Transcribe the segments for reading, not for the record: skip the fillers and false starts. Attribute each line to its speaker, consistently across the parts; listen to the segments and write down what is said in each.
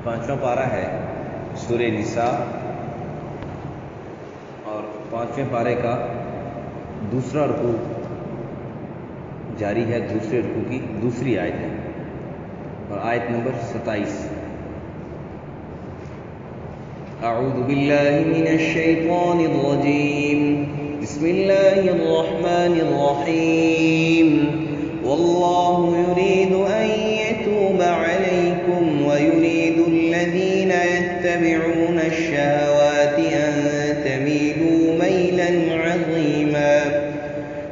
Speaker 1: 5واں پارہ ہے سورہ نساء اور 5ویں پارے کا دوسرا رکوع جاری ہے، دوسرے رکوع کی دوسری آیت ہے اور آیت نمبر 27۔ اعوذ باللہ من الشیطان الرجیم، بسم اللہ الرحمن الرحیم۔ واللہ یرید ان یتوب علیکم ویرید الذین یتبعون الشہوات ان تمیلوا میلا عظیما،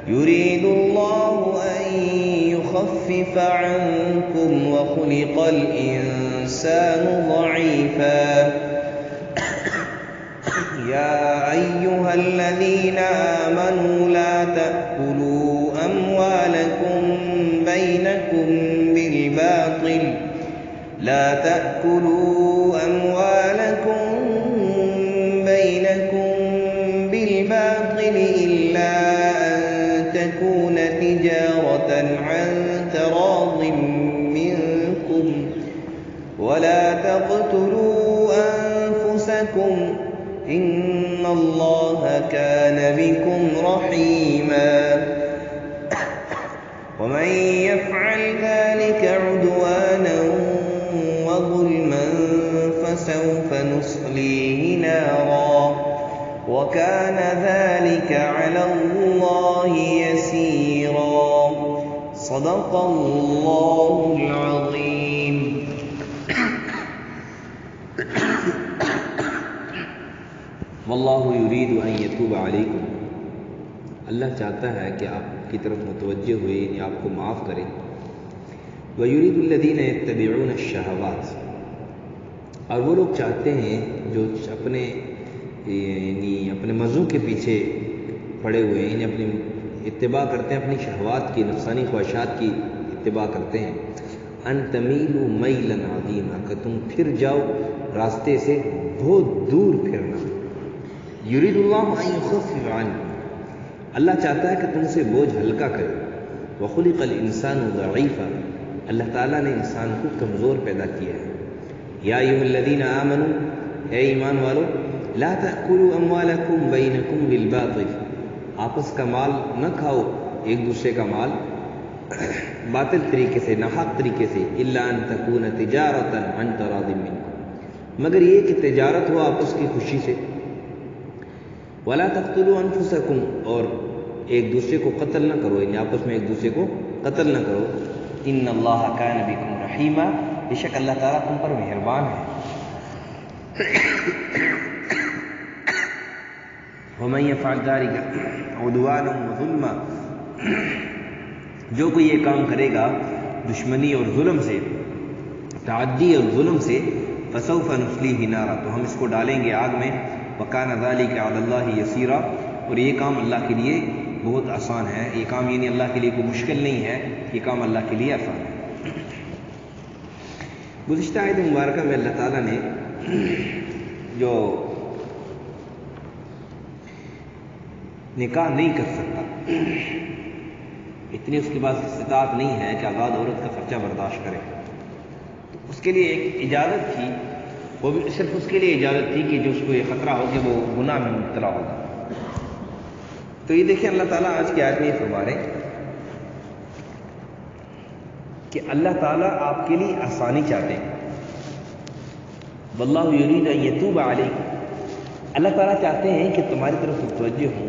Speaker 1: یرید اللہ ان یخفف عنکم وخلق الانسان ضعیفا، يا أيها الذين آمنوا لا تأكلوا أموالكم بينكم بالباطل إلا أن تكون تجارة عن تراض منكم، ولا تقتلوا أنفسكم إن الله كان بكم رحيما، ومن يفعل ذلك عدوانا وظلما فسوف نصليه نارا وكان ذلك على الله يسيرا۔ صدق الله العظيم۔ واللہ یرید ان یتوب علیکم، اللہ چاہتا ہے کہ آپ کی طرف متوجہ ہوئے، یعنی آپ کو معاف کرے۔ ویرید الذین یتبعون الشہوات، اور وہ لوگ چاہتے ہیں جو اپنے مزوں کے پیچھے پڑے ہوئے ہیں، یعنی اپنی اتباع کرتے ہیں، اپنی شہوات کی، نفسانی خواہشات کی اتباع کرتے ہیں۔ ان تمیلوا میلا عظیما، کہ تم پھر جاؤ راستے سے بہت دور پھرنا۔ یرید اللہ ان یخفف عنکم، اللہ چاہتا ہے کہ تم سے بوجھ ہلکا کرے۔ وخلق الانسان ضعیفا، اللہ تعالیٰ نے انسان کو کمزور پیدا کیا ہے۔ یا ایھا الذین آمنوا، اے ایمان والو، لا تأکلوا اموالکم بینکم بالباطل، آپس کا مال نہ کھاؤ، ایک دوسرے کا مال باطل طریقے سے، ناحق طریقے سے، الا ان تکون تجارۃ عن تراض منکم، مگر یہ کہ تجارت ہو آپس کی خوشی سے۔ ولا تقتلوا انفسکم، اور ایک دوسرے کو قتل نہ کرو، یعنی آپس میں ایک دوسرے کو قتل نہ کرو۔ ان اللہ کان بکم رحیما، بے شک اللہ تعالیٰ تم پر مہربان ہے۔ ومن یفعل ذلک عدوانا وظلما، جو کوئی یہ کام کرے گا دشمنی اور ظلم سے، تعدی اور ظلم سے، فسوف نصلیہ نارا، تو ہم اس کو ڈالیں گے آگ میں۔ وکان ذلک علی اللہ یسیرا، اور یہ کام اللہ کے لیے بہت آسان ہے، یہ کام یعنی اللہ کے لیے کوئی مشکل نہیں ہے، یہ کام اللہ کے لیے آسان ہے۔ گزشتہ آیت مبارکہ میں اللہ تعالیٰ نے جو نکاح نہیں کر سکتا، اتنی اس کے پاس استطاعت نہیں ہے کہ آزاد عورت کا خرچہ برداشت کرے، تو اس کے لیے ایک اجازت تھی، وہ بھی صرف اس کے لیے اجازت تھی کہ جو اس کو یہ خطرہ ہو کہ وہ گناہ میں مبتلا ہوگا۔ تو یہ دیکھیں اللہ تعالیٰ آج کی آیت میں یہ فرما رہے ہیں کہ اللہ تعالیٰ آپ کے لیے آسانی چاہتے ہیں۔ واللہ یرید ان یتوب علیکم، اللہ تعالیٰ چاہتے ہیں کہ تمہاری طرف متوجہ ہوں،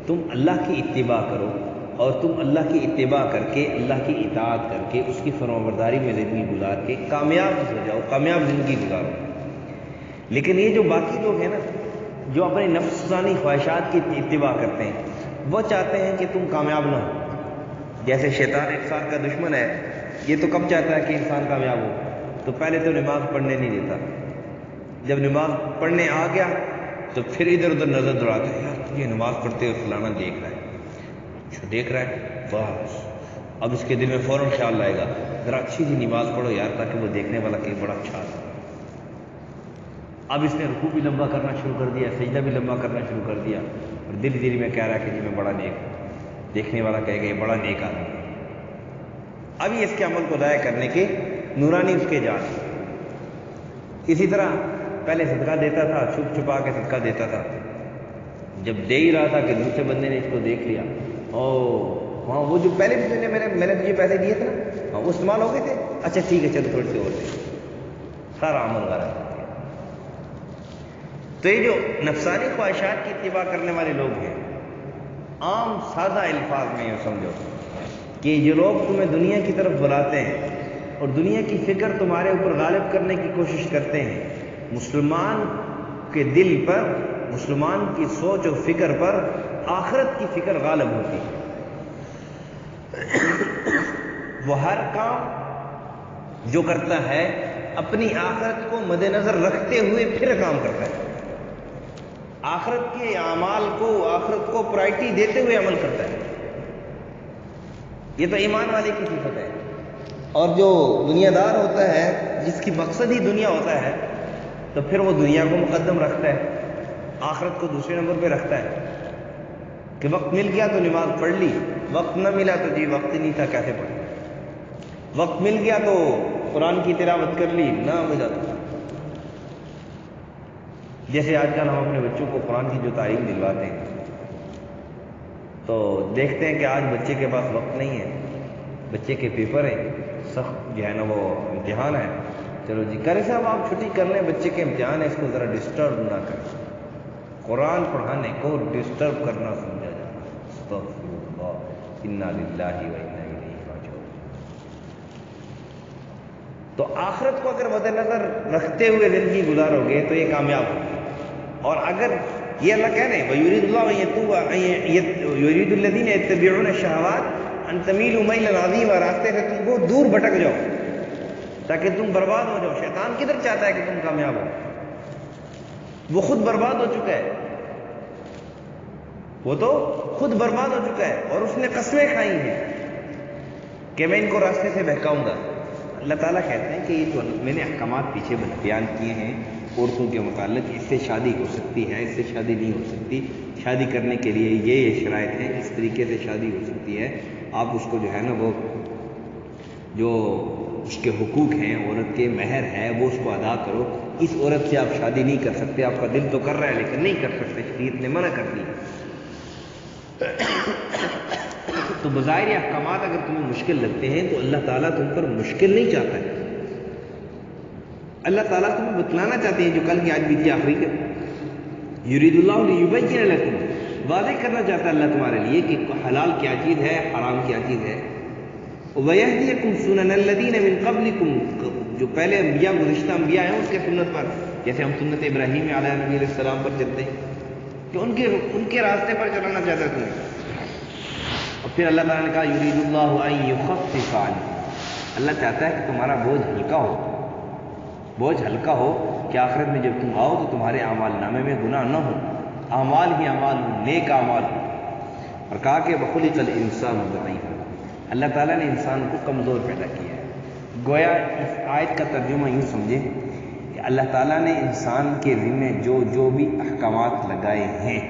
Speaker 1: تم اللہ کی اتباع کرو، اور تم اللہ کی اتباع کر کے، اللہ کی اطاعت کر کے، اس کی فرمانبرداری میں زندگی گزار کے کامیاب ہو جاؤ، کامیاب زندگی گزارو۔ لیکن یہ جو باقی لوگ ہیں نا، جو اپنے نفسانی خواہشات کی اتباع کرتے ہیں، وہ چاہتے ہیں کہ تم کامیاب نہ ہو۔ جیسے شیطان انسان کا دشمن ہے، یہ تو کب چاہتا ہے کہ انسان کامیاب ہو؟ تو پہلے تو نماز پڑھنے نہیں دیتا، جب نماز پڑھنے آ گیا تو پھر ادھر ادھر نظر دوڑاتا ہے، یار یہ نماز پڑھتے ہوئے فلانا دیکھ رہا ہے، اچھا دیکھ رہا ہے، بس اب اس کے دل میں فوراً خیال آئے گا ذرا اچھی سی نماز پڑھو یار، تاکہ وہ دیکھنے والا کہ بڑا اچھا ہے۔ اب اس نے رکوع بھی لمبا کرنا شروع کر دیا، سجدہ بھی لمبا کرنا شروع کر دیا، اور دل دل میں کہہ رہا ہے کہ جی میں بڑا نیک ہوں، دیکھنے والا کہے گا یہ بڑا نیک آدمی ہے۔ ابھی اس کے عمل کو ضائع کرنے کے نورانی اس کے جان، اسی طرح پہلے صدقہ دیتا تھا، چھپ چھپا کے صدقہ دیتا تھا، جب دے ہی رہا تھا کہ دوسرے بندے نے اس کو دیکھ لیا، او ہاں وہ جو پہلے بھی میں نے تجھے پیسے دیے تھے نا، ہاں وہ استعمال ہو گئے تھے، اچھا ٹھیک ہے چلو تھوڑے سے اور دے، سارا عمل غلط ہو گیا۔ تو یہ جو نفسانی خواہشات کی اتباع کرنے والے لوگ ہیں، عام سادہ الفاظ میں یہ سمجھو کہ جو لوگ تمہیں دنیا کی طرف بلاتے ہیں اور دنیا کی فکر تمہارے اوپر غالب کرنے کی کوشش کرتے ہیں، مسلمان کے دل پر، مسلمان کی سوچ و فکر پر آخرت کی فکر غالب ہوتی ہے۔ وہ ہر کام جو کرتا ہے اپنی آخرت کو مد نظر رکھتے ہوئے پھر کام کرتا ہے، آخرت کے اعمال کو، آخرت کو پرائرٹی دیتے ہوئے عمل کرتا ہے۔ یہ تو ایمان والے کی صفت ہے۔ اور جو دنیا دار ہوتا ہے، جس کی مقصد ہی دنیا ہوتا ہے، تو پھر وہ دنیا کو مقدم رکھتا ہے، آخرت کو دوسرے نمبر پہ رکھتا ہے کہ وقت مل گیا تو نماز پڑھ لی، وقت نہ ملا تو جی وقت ہی نہیں تھا کیسے پڑھ، وقت مل گیا تو قرآن کی تلاوت کر لی، نہ ملا تو۔ جیسے آج کل ہم اپنے بچوں کو قرآن کی جو تعلیم دلواتے ہیں تو دیکھتے ہیں کہ آج بچے کے پاس وقت نہیں ہے، بچے کے پیپر ہیں، سخت جو ہے نا وہ امتحان ہے، چلو جی کرے صاحب آپ چھٹی کر لیں، بچے کے امتحان ہے، اس کو ذرا ڈسٹرب نہ کریں۔ قرآن پڑھانے کو ڈسٹرب کرنا سمجھا جاتا ہے، استغفر اللہ، انا للہ و انا الیہ راجعون۔ تو آخرت کو اگر مد نظر رکھتے ہوئے زندگی گزارو گے تو یہ کامیاب ہوگی۔ اور اگر یہ اللہ کہہ رہے ہیں وَيُرِيدُ اللَّهُ يُرِيدُ الَّذِينَ يَتَّبِعُونَ الشَّهَوَاتِ أَن تَمِيلُوا مَيْلًا عَظِيمًا، راستے سے تم کو دور بھٹک جاؤ تاکہ تم برباد ہو جاؤ۔ شیطان کدھر چاہتا ہے کہ تم کامیاب ہو؟ وہ خود برباد ہو چکا ہے، وہ تو خود برباد ہو چکا ہے، اور اس نے قسمیں کھائی ہیں کہ میں ان کو راستے سے بہکاؤں گا۔ اللہ تعالیٰ کہتے ہیں کہ یہ جو میں نے احکامات پیچھے بیان کیے ہیں عورتوں کے متعلق، اس سے شادی ہو سکتی ہے، اس سے شادی نہیں ہو سکتی، شادی کرنے کے لیے یہ شرائط ہیں، اس طریقے سے شادی ہو سکتی ہے، آپ اس کو جو ہے نا وہ جو اس کے حقوق ہیں، عورت کے مہر ہے، وہ اس کو ادا کرو۔ اس عورت سے آپ شادی نہیں کر سکتے، آپ کا دل تو کر رہا ہے لیکن نہیں کر سکتے، شریعت نے منع کر دی۔ تو بظاہر یہ احکامات اگر تمہیں مشکل لگتے ہیں تو اللہ تعالیٰ تم پر مشکل نہیں چاہتا ہے، اللہ تعالیٰ تمہیں بتلانا چاہتے ہیں، جو کل کی آج بھی تھی آخری کے یرید اللہ لیبین لکم، واضح کرنا چاہتا ہے اللہ تمہارے لیے کہ حلال کیا چیز ہے، حرام کیا چیز ہے۔ وَيَهْدِيَكُمْ سُنَنَ الَّذِينَ مِن قَبْلِكُمْ، جو پہلے انبیاء، گزشتہ انبیاء ہیں اس کے سنت پر، جیسے ہم سنت ابراہیم علیہ نبی علیہ السلام پر چلتے ہیں، کہ ان کے راستے پر چلانا چاہتا ہے تمہیں۔ اور پھر اللہ تعالیٰ نے کہا یرید اللہ ان یخفف عنکم، اللہ چاہتا ہے کہ تمہارا بوجھ ہلکا ہو، بوجھ ہلکا ہو کہ آخرت میں جب تم آؤ تو تمہارے اعمال نامے میں گناہ نہ ہو، اعمال ہی اعمال ہوں، نیک اعمال ہوں۔ اور کہا کہ وَخُلِقَ الْإِنسَانُ ضَعِيفًا، اللہ تعالیٰ نے انسان کو کمزور پیدا کیا ہے۔ گویا اس آیت کا ترجمہ یوں سمجھیں کہ اللہ تعالیٰ نے انسان کے ذمہ جو بھی احکامات لگائے ہیں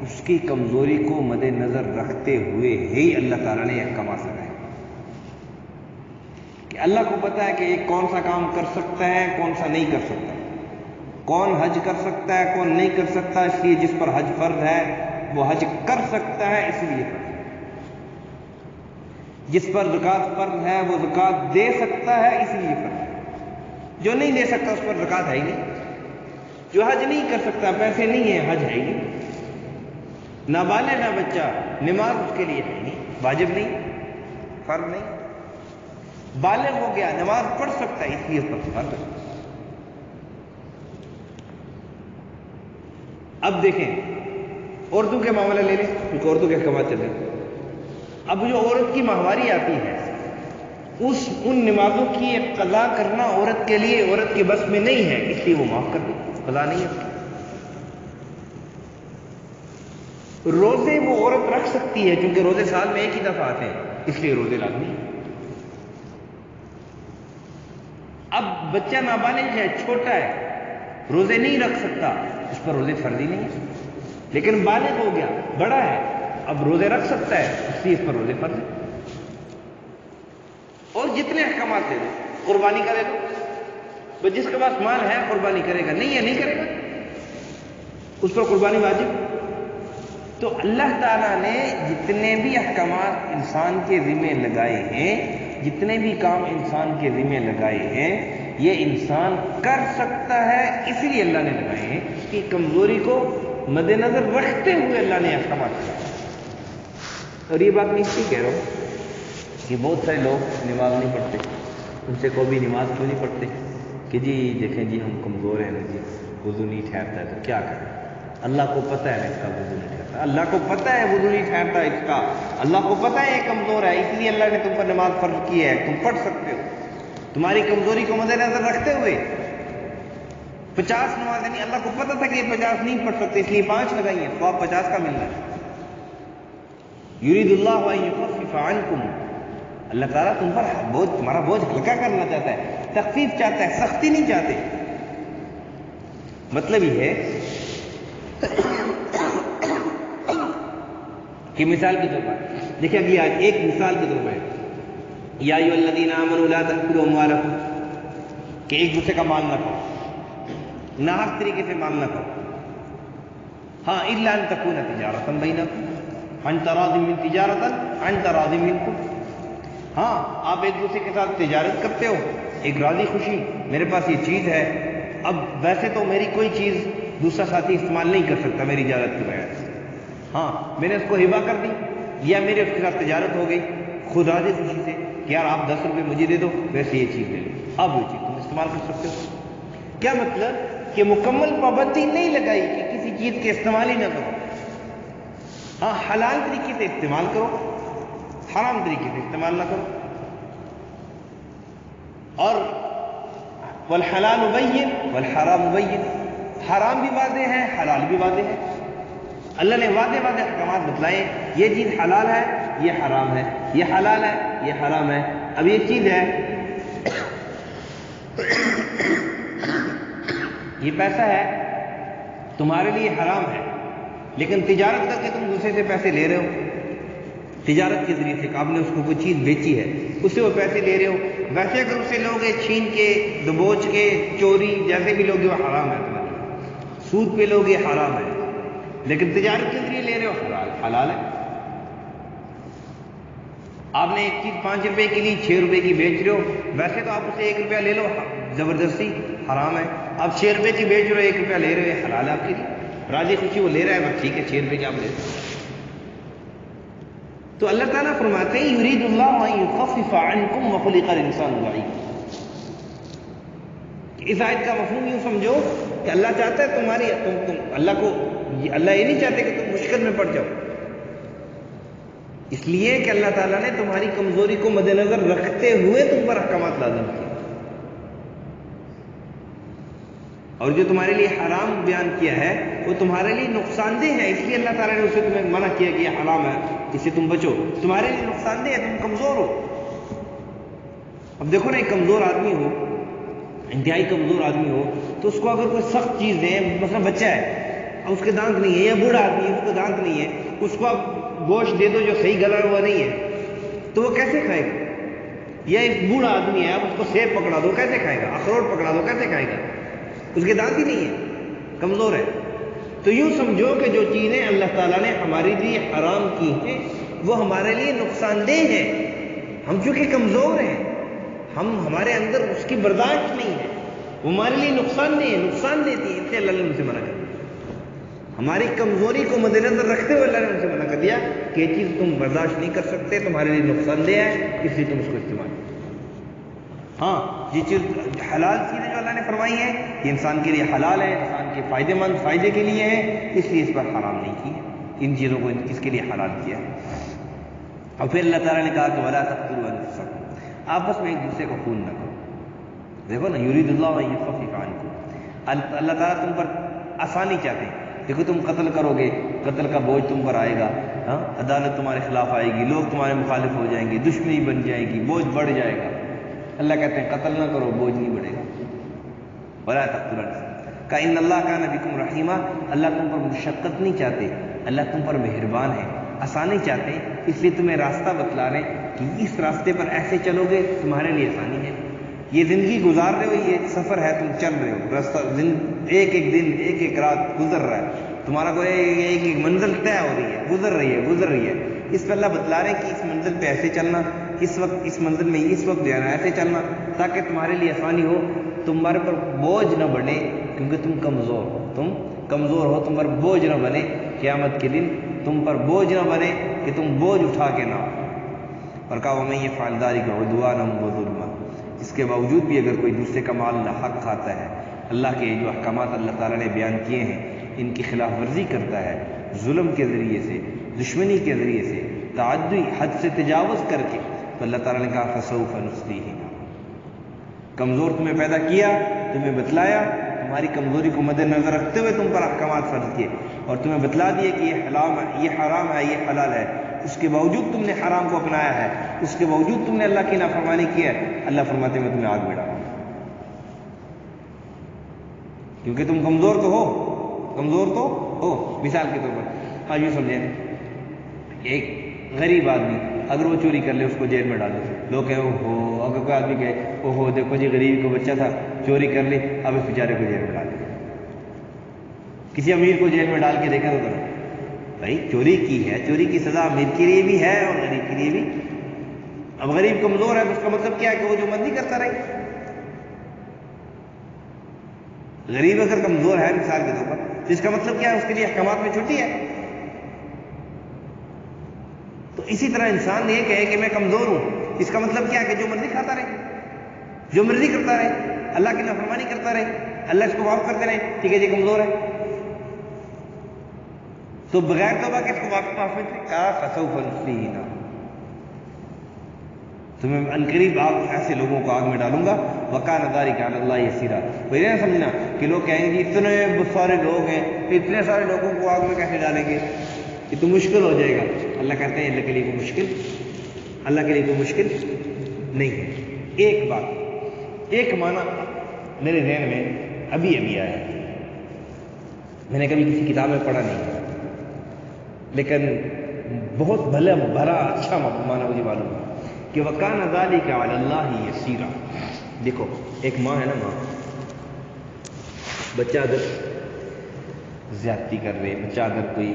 Speaker 1: اس کی کمزوری کو مد نظر رکھتے ہوئے ہی اللہ تعالیٰ نے احکامات لگائے، کہ اللہ کو پتہ ہے کہ ایک کون سا کام کر سکتا ہے، کون سا نہیں کر سکتا، کون حج کر سکتا ہے، کون نہیں کر سکتا، اس لیے جس پر حج فرض ہے وہ حج کر سکتا ہے، اس لیے فرض ہے۔ جس پر زکوٰۃ فرض ہے وہ زکوٰۃ دے سکتا ہے، اس لیے فرض ہے۔ جو نہیں دے سکتا اس پر زکوٰۃ ہے ہی نہیں، جو حج نہیں کر سکتا، پیسے نہیں ہیں، حج ہے ہی نہیں۔ نابالغ ہے بچہ، نماز اس کے لیے ہے نہیں، واجب نہیں، فرض نہیں۔ بالغ ہو گیا، نماز پڑھ سکتا ہے، اس لیے اس پر فرض ہے۔ اب دیکھیں عورتوں کے معاملہ لے لیں، کیونکہ عورتوں کے احکامات چل رہے ہیں۔ اب جو عورت کی ماہواری آتی ہے، ان نمازوں کی قضا کرنا عورت کے لیے، عورت کے بس میں نہیں ہے، اس لیے وہ معاف کر دے، قضا نہیں ہے اس کی۔ روزے وہ عورت رکھ سکتی ہے کیونکہ روزے سال میں ایک ہی دفعہ آتے ہیں، اس لیے روزے لازمی ہیں۔ اب بچہ نابالغ ہے، چھوٹا ہے، روزے نہیں رکھ سکتا، اس پر روزے فرض ہی نہیں ہے، لیکن بالغ ہو گیا، بڑا ہے، اب روزے رکھ سکتا ہے، اس لیے اس پر روزے فرض ہیں۔ اور جتنے احکامات دے دو، قربانی کا دے دو، بس جس کے پاس مال ہے قربانی کرے گا، نہیں ہے نہیں کرے گا، اس پر قربانی واجب۔ تو اللہ تعالیٰ نے جتنے بھی احکامات انسان کے ذمہ لگائے ہیں، جتنے بھی کام انسان کے ذمہ لگائے ہیں، یہ انسان کر سکتا ہے، اس لیے اللہ نے لگائے ہیں کہ کمزوری کو مد نظر رکھتے ہوئے اللہ نے احکامات کیا۔ اور یہ بات میں اس لیے کہہ رہا ہوں کہ بہت سارے لوگ نماز نہیں پڑھتے، ان سے کوئی بھی نماز کیوں نہیں پڑھتے کہ جی دیکھیں جی ہم کمزور ہیں نا جی، وضو نہیں ٹھہرتا ہے تو کیا کریں؟ اللہ کو پتہ ہے اس کا وضو نہیں ٹھہرتا، اللہ کو پتہ ہے وضو نہیں ٹھہرتا اس کا، اللہ کو پتہ ہے یہ کمزور ہے، اس لیے اللہ نے تم پر نماز فرض کی ہے، تم پڑھ سکتے ہو۔ تمہاری کمزوری کو مد نظر رکھتے ہوئے 50 نمازیں نہیں، اللہ کو پتہ تھا کہ یہ 50 نہیں پڑھ سکتے، اس لیے 5 لگائی ہیں، تو آپ 50 کا ملنا ہے۔ یرید اللہ ان یخفف عنکم، اللہ تعالیٰ تم پر بوجھ، تمہارا بوجھ ہلکا کرنا چاہتا ہے، تخفیف چاہتا ہے، سختی نہیں چاہتے۔ مطلب یہ ہے کہ مثال کے طور پر دیکھیں اگلی آیت، ایک مثال کے طور پر یا ایھا الذین آمنوا لا تأکلوا اموالکم، کہ ایک دوسرے کا مال نہ کھاؤ، ناحق طریقے سے مال نہ کھاؤ، ہاں الا ان تکون تجارۃ بینکم عن تراض من تجارۃ عن تراض منکم، ہاں آپ ایک دوسرے کے ساتھ تجارت کرتے ہو، ایک راضی خوشی، میرے پاس یہ چیز ہے، اب ویسے تو میری کوئی چیز دوسرا ساتھی استعمال نہیں کر سکتا میری اجازت کے بغیر، ہاں میں نے اس کو ہبہ کر دی یا میرے اس کے ساتھ تجارت ہو گئی خود راضی خوشی سے کہ یار آپ 10 روپے مجھے دے دو، ویسے یہ چیز لے لو، اب وہ چیز تم استعمال کر سکتے ہو۔ کیا مطلب کہ مکمل پابندی نہیں لگائی کہ کسی چیز کے استعمال ہی نہ کرو، ہاں حلال طریقے سے استعمال کرو، حرام طریقے سے استعمال نہ کرو۔ اور والحلال بین والحرام بین، حرام بھی واضح ہے حلال بھی واضح ہے، اللہ نے واضح واضح احکامات بتلائے، یہ چیز حلال ہے یہ حرام ہے، یہ حلال ہے یہ حرام ہے۔ اب یہ چیز ہے یہ پیسہ ہے تمہارے لیے حرام ہے، لیکن تجارت کر کے تم دوسرے سے پیسے لے رہے ہو، تجارت کے ذریعے سے آپ نے اس کو کوئی چیز بیچی ہے، اس سے وہ پیسے لے رہے ہو، ویسے اگر اسے لوگے چھین کے دبوچ کے چوری جیسے بھی لوگے وہ حرام ہے تمہارے لیے، سود پہ لوگے حرام ہے، لیکن تجارت کے ذریعے لے رہے ہو حلال ہے۔ آپ نے ایک چیز 5 روپے کی لی 6 روپے کی بیچ رہے ہو، ویسے تو آپ اسے 1 روپیہ لے لو زبردستی حرام ہے، آپ 6 روپے کی بیچ رہے ہو 1 روپیہ لے رہے ہو حلال ہے آپ کے لیے، راضی خوشی وہ لے رہا ہے بس ٹھیک ہے 6 روپے کی آپ لے رہے۔ تو اللہ تعالیٰ فرماتے ہیں یرید اللہ ان یخفف عنکم وخلق الانسان ضعیفا، اس آیت کا مفہوم یوں سمجھو کہ اللہ چاہتا ہے تمہاری اللہ یہ نہیں چاہتے کہ تم مشکل میں پڑ جاؤ، اس لیے کہ اللہ تعالیٰ نے تمہاری کمزوری کو مد نظر رکھتے ہوئے تم پر احکامات لازم کیے، اور جو تمہارے لیے حرام بیان کیا ہے وہ تمہارے لیے نقصان دہ ہے، اس لیے اللہ تعالیٰ نے اسے تمہیں منع کیا کہ یہ حرام ہے، اس سے تم بچو، تمہارے لیے نقصان دہ ہے، تم کمزور ہو۔ اب دیکھو نا ایک کمزور آدمی ہو، انتہائی کمزور آدمی ہو، تو اس کو اگر کوئی سخت چیز دے، مثلا بچہ ہے اس کے دانت نہیں ہے، یا بوڑھا آدمی ہے اس کو دانت نہیں ہے، اس کو آپ گوشت دے دو جو صحیح گلا ہوا نہیں ہے تو وہ کیسے کھائے گا؟ یا ایک بوڑھا آدمی ہے آپ اس کو سیب پکڑا دو کیسے کھائے گا؟ اخروٹ پکڑا دو کیسے کھائے گا؟ اس کے دانت ہی نہیں ہے، کمزور ہے۔ تو یوں سمجھو کہ جو چیزیں اللہ تعالیٰ نے ہمارے لیے حرام کی ہیں وہ ہمارے لیے نقصان دہ ہیں، ہم چونکہ کمزور ہیں، ہمارے اندر اس کی برداشت نہیں ہے، وہ ہمارے لیے نقصان دہ ہے، نقصان دیتی ہے، اس سے اللہ نے ان سے منع کر دیا، ہماری کمزوری کو مد نظر رکھتے ہوئے اللہ نے ان سے منع کر دیا کہ یہ چیز تم برداشت نہیں کر سکتے، تمہارے لیے نقصان دہ ہے، اس لیے تم اس کو استعمال کرو۔ ہاں یہ چیز حلال چیزیں جو اللہ نے فرمائی ہیں یہ انسان کے لیے حلال ہے، انسان کے فائدے مند فائدے کے لیے ہے، اس لیے اس پر حرام نہیں کی ہے، ان چیزوں کو اس کے لیے حلال کیا ہے۔ اور پھر اللہ تعالیٰ نے کہا کہ وَلَا تَقْتُلُوا أَنفُسَكُمْ، آپس میں ایک دوسرے کو خون نہ کرو۔ دیکھو نا یرید اللہ ان یخفف عنکم، اللہ تعالیٰ تم پر آسانی چاہتے ہیں، دیکھو تم قتل کرو گے قتل کا بوجھ تم پر آئے گا، ہاں عدالت تمہارے خلاف آئے گی، لوگ تمہارے مخالف ہو جائیں گے، دشمنی بن جائے گی، بوجھ بڑھ جائے گا۔ اللہ کہتے ہیں قتل نہ کرو بوجھ نہیں بڑھے گا۔ وَلَا تَقْتُلُوا النَّفْسَ کہ إِنَّ اللَّهَ كَانَ بِكُمْ رَحِيمًا، اللہ تم پر مشقت نہیں چاہتے، اللہ تم پر مہربان ہے، آسانی چاہتے ہیں، اس لیے تمہیں راستہ بتلا رہے ہیں کہ اس راستے پر ایسے چلو گے تمہارے لیے آسانی ہے، یہ زندگی گزار رہے ہو، یہ سفر ہے، تم چل رہے ہو، رستہ ایک ایک دن ایک ایک رات گزر رہا ہے، تمہارا کوئی ایک ایک منزل طے ہو رہی ہے، گزر رہی ہے. اس پہ اللہ بتلا رہے ہیں کہ اس منزل پہ ایسے چلنا، اس وقت اس منزل میں اس وقت جو ہے نا ایسے چلنا، تاکہ تمہارے لیے آسانی ہو، تمہارے پر بوجھ نہ بنے، کیونکہ تم کمزور ہو، تم پر بوجھ نہ بنے قیامت کے دن، تم پر بوجھ نہ بنے کہ تم بوجھ اٹھا کے نہ. اور کہا وَمَن يَفْعَلْ ذَلِكَ عُدْوَانًا وَظُلْمًا، اس کے باوجود بھی اگر کوئی دوسرے کا مال ناحق کھاتا ہے، اللہ کے جو احکامات اللہ تعالیٰ نے بیان کیے ہیں ان کی خلاف ورزی کرتا ہے، ظلم کے ذریعے سے، دشمنی کے ذریعے سے، تعدی حد سے تجاوز کر کے، تو اللہ تعالیٰ نے کہا فَسَوْفَ نُصْلِيهِ نَارًا. کمزور تمہیں پیدا کیا، تمہیں بتلایا، تمہاری کمزوری کو مد نظر رکھتے ہوئے تم پر احکامات فرض کیے، اور تمہیں بتلا دیے کہ یہ حرام ہے، یہ حلال ہے، اس کے باوجود تم نے حرام کو اپنایا ہے، اس کے باوجود تم نے اللہ کی نافرمانی کی ہے. اللہ فرماتے ہیں میں تمہیں آگ میں ڈالوں، کیونکہ تم کمزور تو ہو. مثال کے طور پر یوں سمجھیں، ایک غریب آدمی اگر وہ چوری کر لے اس کو جیل میں ڈالو، لوگ کہیں اوہو، اگر کوئی آدمی کہے اوہو دیکھو جی غریب کو بچہ تھا چوری کر لی، اب اس بیچارے کو جیل میں ڈال دیا. کسی امیر کو جیل میں ڈال کے دیکھا تو کرو بھائی چوری کی ہے، چوری کی سزا امیر کے لیے بھی ہے اور غریب کے لیے بھی. اب غریب کمزور ہے تو اس کا مطلب کیا ہے کہ وہ جو مرضی کرتا رہے. غریب اگر کمزور ہے مثال کے طور پر تو اس کا مطلب کیا ہے، اس کے لیے احکامات میں چھٹی ہے. تو اسی طرح انسان یہ کہے کہ میں کمزور ہوں، اس کا مطلب کیا ہے کہ جو مرضی کھاتا رہے، جو مرضی کرتا رہے، اللہ کی نافرمانی کرتا رہے، اللہ اس کو معاف کرتے رہے، ٹھیک ہے جی کمزور ہے تو بغیر توبہ کے اس کو معاف کہا فسوف نصلیہ نارا، تمہیں عنقریب ایسے لوگوں کو آگ میں ڈالوں گا. وکان ذلک علی اللہ یسیرا. وہ یہ نہ سمجھنا کہ لوگ کہیں گے اتنے سارے لوگ ہیں، اتنے سارے لوگوں کو آگ میں کیسے ڈالیں گے، یہ تو مشکل ہو جائے گا. اللہ کہتے ہیں اللہ کے لیے کوئی مشکل نہیں ہے. ایک بات، ایک معنی میرے ذہن میں ابھی آیا ہے، میں نے کبھی کسی کتاب میں پڑھا نہیں، لیکن بہت بھلا اچھا معنی مجھے معلوم ہے کہ وَكَانَ ذَلِكَ عَلَى اللَّهِ يَسِيرًا. دیکھو ایک ماں ہے نا، ماں، بچہ اگر زیادتی کر لے، بچہ اگر کوئی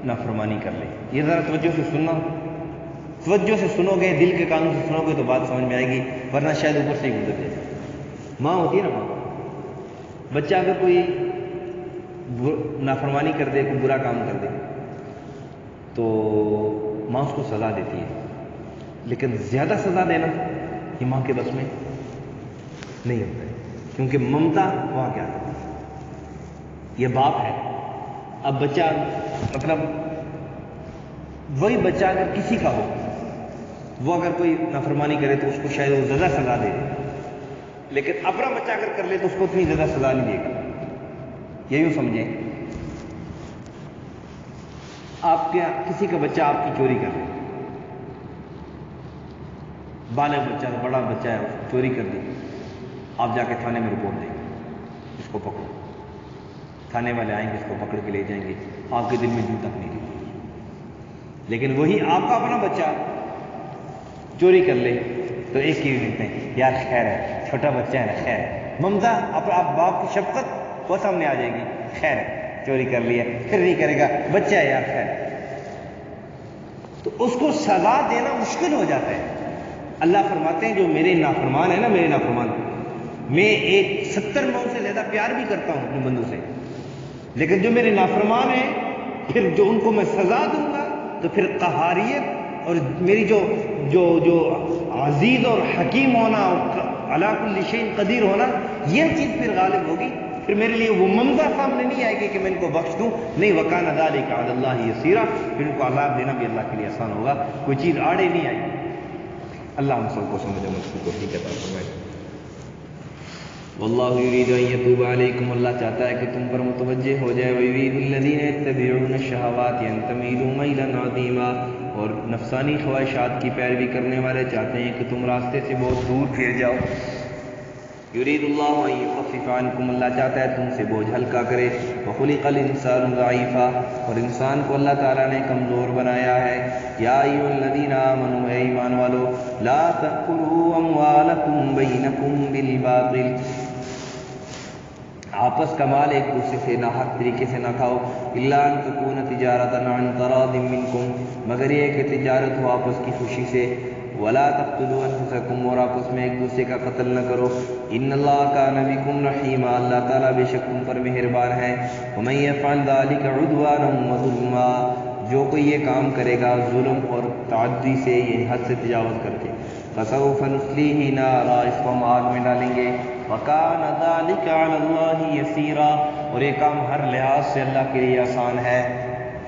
Speaker 1: نافرمانی کر لے، یہ ذرا توجہ سے سنو گے، دل کے کانوں سے سنو گے تو بات سمجھ میں آئے گی، ورنہ شاید اوپر سے ہی گزر جائے. ماں ہوتی ہے نا، ماں، بچہ اگر کوئی نافرمانی کر دے، کوئی برا کام کر دے تو ماں اس کو سزا دیتی ہے، لیکن زیادہ سزا دینا یہ ماں کے بس میں نہیں ہوتا ہے، کیونکہ ممتا وہاں کیا ہے، یہ باپ ہے. اب بچہ مطلب وہی بچہ اگر کسی کا ہو، وہ اگر کوئی نافرمانی کرے تو اس کو شاید وہ زیادہ سزا دے، لیکن اپنا بچہ اگر کر لے تو اس کو اتنی زیادہ سزا نہیں دے گا. یہ یوں سمجھیں، آپ کے کسی کا بچہ آپ کی چوری کر لے، بالغ بچہ، بڑا بچہ ہے، چوری کر دی، آپ جا کے تھانے میں رپورٹ دیں گے، اس کو پکڑو، تھانے والے آئیں گے، اس کو پکڑ کے لے جائیں گے، آپ کے دل میں جوں تک نہیں گئی. لیکن وہی آپ کا اپنا بچہ چوری کر لے تو ایک ہی ملتے ہیں، یار خیر ہے، چھوٹا بچہ ہے نا، خیر ہے، ممتا آپ باپ کی شفقت وہ سامنے آ جائے گی، خیر ہے، چوری کر لی ہے، پھر نہیں کرے گا، بچہ ہے یار، خیر. تو اس کو سزا دینا مشکل ہو جاتا ہے. اللہ فرماتے ہیں جو میرے نافرمان ہیں نا، میرے نافرمان، میں 70 سے زیادہ پیار بھی کرتا ہوں اپنے بندوں سے، لیکن جو میرے نافرمان ہیں پھر جو ان کو میں سزا دوں گا تو پھر قہاریت اور میری جو عزیز اور حکیم ہونا اور علی کل شیء قدیر ہونا، یہ چیز پھر غالب ہوگی. پھر میرے لیے وہ ممتا سامنے نہیں آئے گی کہ میں ان کو بخش دوں، نہیں. وَكَانَ ذَلِكَ عَلَى اللَّهِ يَسِيرًا. پھر ان کو عذاب دینا بھی اللہ کے لیے آسان ہوگا، کوئی چیز آڑے نہیں آئے گی. اللہ ہم سب کو سمجھ اس کی توفیق عطا فرمائے. واللہ یرید ان یتوب علیکم، اللہ چاہتا ہے کہ تم پر متوجہ ہو جائے. ویرید الذین یتبعون الشہوات ان تمیلوا میلا عظیما، اور نفسانی خواہشات کی پیروی کرنے والے چاہتے ہیں کہ تم راستے سے بہت دور پھر جاؤ. یرید اللہ ان یخفف عنکم، اللہ چاہتا ہے تم سے بوجھ ہلکا کرے. وخلق الانسان ضعیفا، اور انسان کو اللہ تعالیٰ نے کمزور بنایا ہے. یا ایھا الذین آمنوا، اے ایمان والو، لا تأکلوا اموالکم بینکم بالباطل، آپس کا مال ایک دوسرے سے ناحق طریقے سے نہ کھاؤ. الا ان تکون تجارۃ عن تراض منکم، مگر یہ کہ تجارت ہو آپس کی خوشی سے. ولا تقتلوا انفسکم، اور آپس میں ایک دوسرے کا قتل نہ کرو. ان اللہ کان بکم رحیما، اللہ تعالیٰ بے شک تم پر مہربان ہے. ومن یفعل ذلک عدوانا وظلما، جو کوئی یہ کام کرے گا ظلم اور تعدی سے، یعنی حد سے تجاوز کر کے، فسوف نصلیہ نارا، اس کو ہم آگ میں ڈالیں گے. وکان ذلک علی اللہ یسیرا، اور یہ کام ہر لحاظ سے اللہ کے لیے آسان ہے.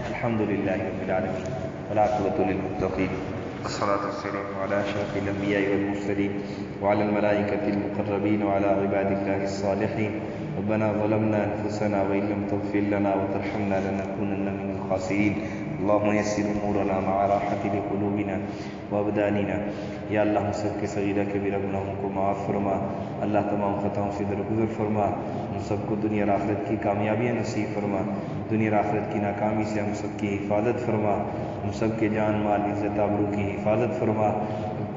Speaker 1: الحمدللہ رب العالمین والعاقبۃ للمتقین، والصلاة والسلام على أشرف الأنبياء والمرسلين وعلى الملائكة المقربين وعلى عباد الله الصالحين. ربنا ظلمنا أنفسنا وإن لم تغفر لنا وترحمنا لنكونن من الخاسرين. اللهم يسر امورنا مع راحت لقلوبنا وابداننا. یا اللہ ہم سب کے صغیرہ کبیرہ گناہوں کو معاف فرما. اللہ تمام خطاؤں سے درگزر فرما. ہم سب کو دنیا اور آخرت کی کامیابیاں نصیب فرما. دنیا اور آخرت کی ناکامی سے ہم سب کی حفاظت فرما. ہم سب کے جان مال عزت آبرو کی حفاظت فرما.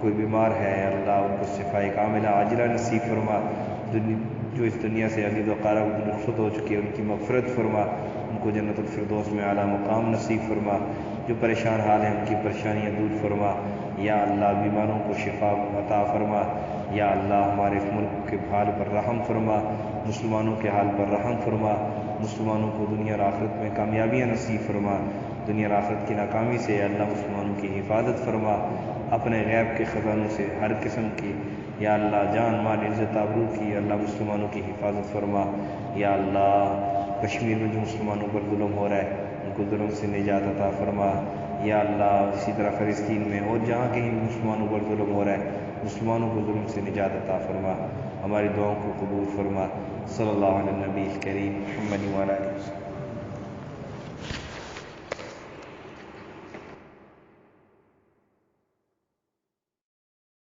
Speaker 1: کوئی بیمار ہے اللہ ان کو شفائے کاملہ عاجلہ نصیب فرما. جو اس دنیا سے عزیز و قارب رخصت ہو چکے ان کی مغفرت فرما. ان کو جنت الفردوس میں اعلیٰ مقام نصیب فرما. جو پریشان حال ہیں ان کی پریشانیاں دور فرما. یا اللہ بیماروں کو شفا عطا فرما. یا اللہ ہمارے ملک کے حال پر رحم فرما. مسلمانوں کے حال پر رحم فرما. مسلمانوں کو دنیا اور آخرت میں کامیابیاں نصیب فرما. دنیا اور آخرت کی ناکامی سے اللہ مسلمانوں کی حفاظت فرما. اپنے غیب کے خزانوں سے ہر قسم کی یا اللہ جان مال عزت آبرو کی اللہ مسلمانوں کی حفاظت فرما. یا اللہ کشمیر میں جو مسلمانوں پر ظلم ہو رہا ہے ان کو ظلم سے نجات عطا فرما. یا اللہ اسی طرح فلسطین میں اور جہاں کہیں مسلمانوں پر ظلم ہو رہا ہے مسلمانوں کو ظلم سے نجات عطا فرما. ہماری دعاؤں کو قبول فرما. صلی اللہ علیہ نبی کریم محمد وعلیہ وسلم.